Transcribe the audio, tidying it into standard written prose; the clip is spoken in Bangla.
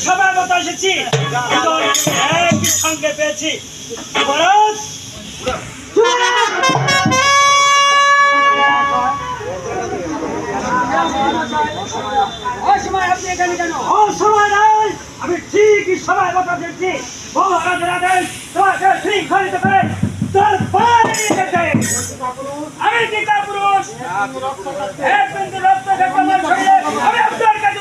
সময় মতো এসেছি একই সঙ্গে পেয়েছি মহারাজ আমি ঠিকই সময় মতো এসেছি মহারাজের আদেশ তোমাকে শৃঙ্খলিত করে তোর পায়ে যেতে আমি টিকা পুরুষ এক বিন্দু রক্ত আমি আপনার কাছে